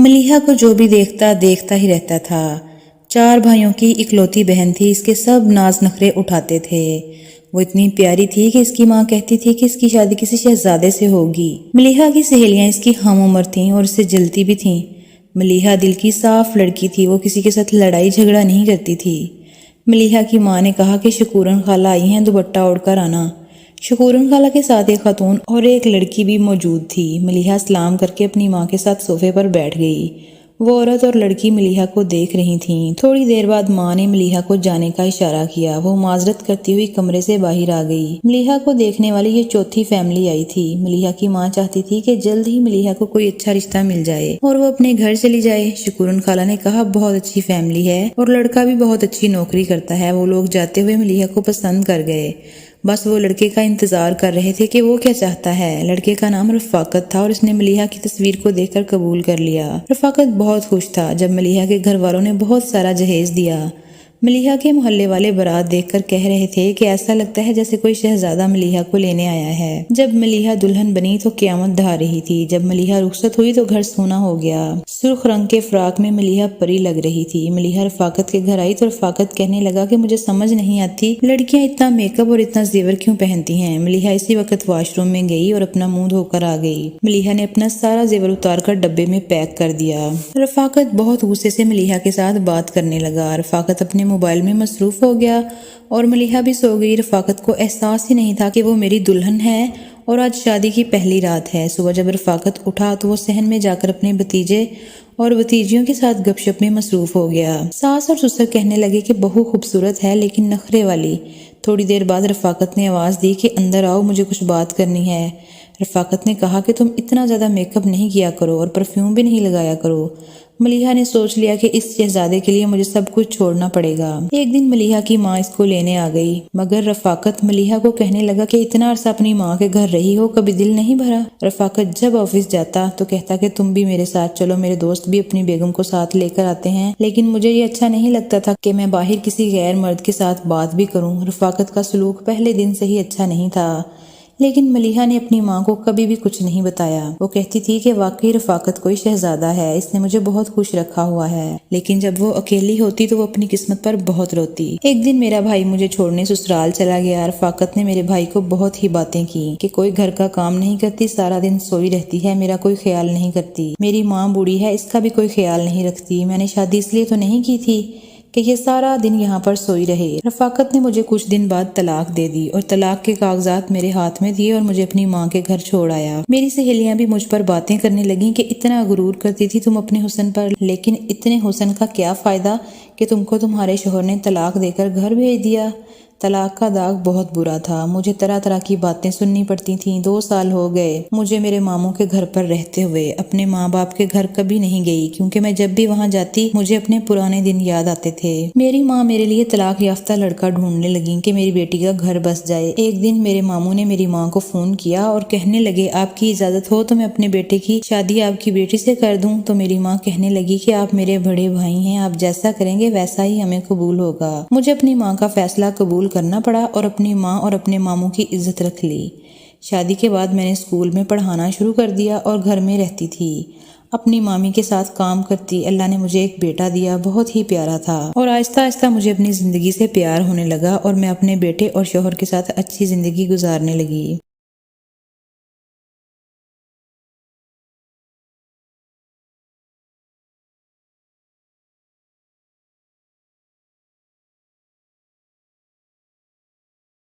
ملیحہ کو جو بھی دیکھتا دیکھتا ہی رہتا تھا۔ 4 بھائیوں کی اکلوتی بہن تھی، اس کے سب ناز نخرے اٹھاتے تھے۔ وہ اتنی پیاری تھی کہ اس کی ماں کہتی تھی کہ اس کی شادی کسی شہزادے سے ہوگی۔ ملیحہ کی سہیلیاں اس کی ہم عمر تھیں اور اس سے جلتی بھی تھیں۔ ملیحہ دل کی صاف لڑکی تھی، وہ کسی کے ساتھ لڑائی جھگڑا نہیں کرتی تھی۔ ملیحہ کی ماں نے کہا کہ شکورن خالہ آئی ہیں، دوپٹہ اوڑھ کر آنا۔ شکورن خالہ کے ساتھ ایک خاتون اور ایک لڑکی بھی موجود تھی۔ ملیحہ سلام کر کے اپنی ماں کے ساتھ صوفے پر بیٹھ گئی۔ وہ عورت اور لڑکی ملیحہ کو دیکھ رہی تھیں۔ تھوڑی دیر بعد ماں نے ملیحہ کو جانے کا اشارہ کیا۔ وہ معذرت کرتی ہوئی کمرے سے باہر آ گئی۔ ملیحہ کو دیکھنے والی یہ چوتھی فیملی آئی تھی۔ ملیحہ کی ماں چاہتی تھی کہ جلد ہی ملیحہ کو کوئی اچھا رشتہ مل جائے اور وہ اپنے گھر چلی جائے۔ شکورن خالہ نے کہا بہت اچھی فیملی ہے اور لڑکا بھی بہت اچھی نوکری کرتا ہے۔ وہ لوگ جاتے ہوئے ملیحہ کو پسند کر گئے، بس وہ لڑکے کا انتظار کر رہے تھے کہ وہ کیا چاہتا ہے۔ لڑکے کا نام رفاقت تھا اور اس نے ملیحہ کی تصویر کو دیکھ کر قبول کر لیا۔ رفاقت بہت خوش تھا جب ملیحہ کے گھر والوں نے بہت سارا جہیز دیا۔ ملیحہ کے محلے والے بارات دیکھ کر کہہ رہے تھے کہ ایسا لگتا ہے جیسے کوئی شہزادہ ملیحہ کو لینے آیا ہے۔ جب ملیحہ دلہن بنی تو قیامت ڈھا رہی تھی۔ جب ملیحہ رخصت ہوئی تو گھر سونا ہو گیا۔ سرخ رنگ کے فراق میں ملیحہ پری لگ رہی تھی۔ ملیحہ رفاقت کے گھر آئی تو رفاقت کہنے لگا کہ مجھے سمجھ نہیں آتی لڑکیاں اتنا میک اپ اور اتنا زیور کیوں پہنتی ہیں۔ ملیحہ اسی وقت واش روم میں گئی اور اپنا منہ دھو کر آ گئی۔ ملیحہ نے اپنا سارا زیور اتار کر ڈبے میں پیک کر دیا۔ رفاقت بہت غصے سے ملیحہ کے ساتھ بات کرنے لگا۔ رفاقت اپنے موبائل میں مصروف ہو گیا اور ملیحہ بھی سو گئی۔ رفاقت کو احساس ہی نہیں تھا کہ وہ میری دلہن ہے اور آج شادی کی پہلی رات ہے۔ صبح جب رفاقت اٹھا تو وہ صحن میں جا کر اپنے بھتیجے اور بھتیجیوں کے ساتھ گپ شپ میں مصروف ہو گیا۔ ساس اور سسر کہنے لگے کہ بہو خوبصورت ہے لیکن نخرے والی۔ تھوڑی دیر بعد رفاقت نے آواز دی کہ اندر آؤ، مجھے کچھ بات کرنی ہے۔ رفاقت نے کہا کہ تم اتنا زیادہ میک اپ نہیں کیا کرو اور پرفیوم بھی نہیں لگایا کرو۔ ملیحہ نے سوچ لیا کہ اس شہزادے کے لیے مجھے سب کچھ چھوڑنا پڑے گا۔ ایک دن ملیحہ کی ماں اس کو لینے آ گئی، مگر رفاقت ملیحہ کو کہنے لگا کہ اتنا عرصہ اپنی ماں کے گھر رہی ہو، کبھی دل نہیں بھرا؟ رفاقت جب آفس جاتا تو کہتا کہ تم بھی میرے ساتھ چلو، میرے دوست بھی اپنی بیگم کو ساتھ لے کر آتے ہیں، لیکن مجھے یہ اچھا نہیں لگتا تھا کہ میں باہر کسی غیر مرد کے ساتھ بات بھی کروں۔ رفاقت کا سلوک پہلے دن سے ہی اچھا نہیں تھا، لیکن ملیحہ نے اپنی ماں کو کبھی بھی کچھ نہیں بتایا۔ وہ کہتی تھی کہ واقعی رفاقت کوئی شہزادہ ہے، اس نے مجھے بہت خوش رکھا ہوا ہے، لیکن جب وہ اکیلی ہوتی تو وہ اپنی قسمت پر بہت روتی۔ ایک دن میرا بھائی مجھے چھوڑنے سسرال چلا گیا۔ رفاقت نے میرے بھائی کو بہت ہی باتیں کی کہ کوئی گھر کا کام نہیں کرتی، سارا دن سوئی رہتی ہے، میرا کوئی خیال نہیں کرتی، میری ماں بوڑھی ہے، اس کا بھی کوئی خیال نہیں رکھتی، میں نے شادی اس لیے تو نہیں کی تھی کہ یہ سارا دن یہاں پر سوئی رہے۔ رفاقت نے مجھے کچھ دن بعد طلاق دے دی اور طلاق کے کاغذات میرے ہاتھ میں دیے اور مجھے اپنی ماں کے گھر چھوڑ آیا۔ میری سہیلیاں بھی مجھ پر باتیں کرنے لگیں کہ اتنا غرور کرتی تھی تم اپنے حسن پر، لیکن اتنے حسن کا کیا فائدہ کہ تم کو تمہارے شوہر نے طلاق دے کر گھر بھیج دیا۔ طلاق کا داغ بہت برا تھا، مجھے طرح طرح کی باتیں سننی پڑتی تھیں۔ 2 سال ہو گئے مجھے میرے ماموں کے گھر پر رہتے ہوئے، اپنے ماں باپ کے گھر کبھی نہیں گئی، کیونکہ میں جب بھی وہاں جاتی مجھے اپنے پرانے دن یاد آتے تھے۔ میری ماں میرے لیے طلاق یافتہ لڑکا ڈھونڈنے لگی کہ میری بیٹی کا گھر بس جائے۔ ایک دن میرے ماموں نے میری ماں کو فون کیا اور کہنے لگے آپ کی اجازت ہو تو میں اپنے بیٹے کی شادی آپ کی بیٹی سے کر دوں۔ تو میری ماں کہنے لگی کہ آپ میرے بڑے بھائی ہیں، آپ جیسا کریں گے ویسا ہی ہمیں قبول ہوگا۔ مجھے اپنی ماں کا فیصلہ قبول کرنا پڑا اور اپنی ماں اور اپنے ماموں کی عزت رکھ لی۔ شادی کے بعد میں نے اسکول میں پڑھانا شروع کر دیا اور گھر میں رہتی تھی، اپنی مامی کے ساتھ کام کرتی۔ اللہ نے مجھے ایک بیٹا دیا، بہت ہی پیارا تھا، اور آہستہ آہستہ مجھے اپنی زندگی سے پیار ہونے لگا اور میں اپنے بیٹے اور شوہر کے ساتھ اچھی زندگی گزارنے لگی۔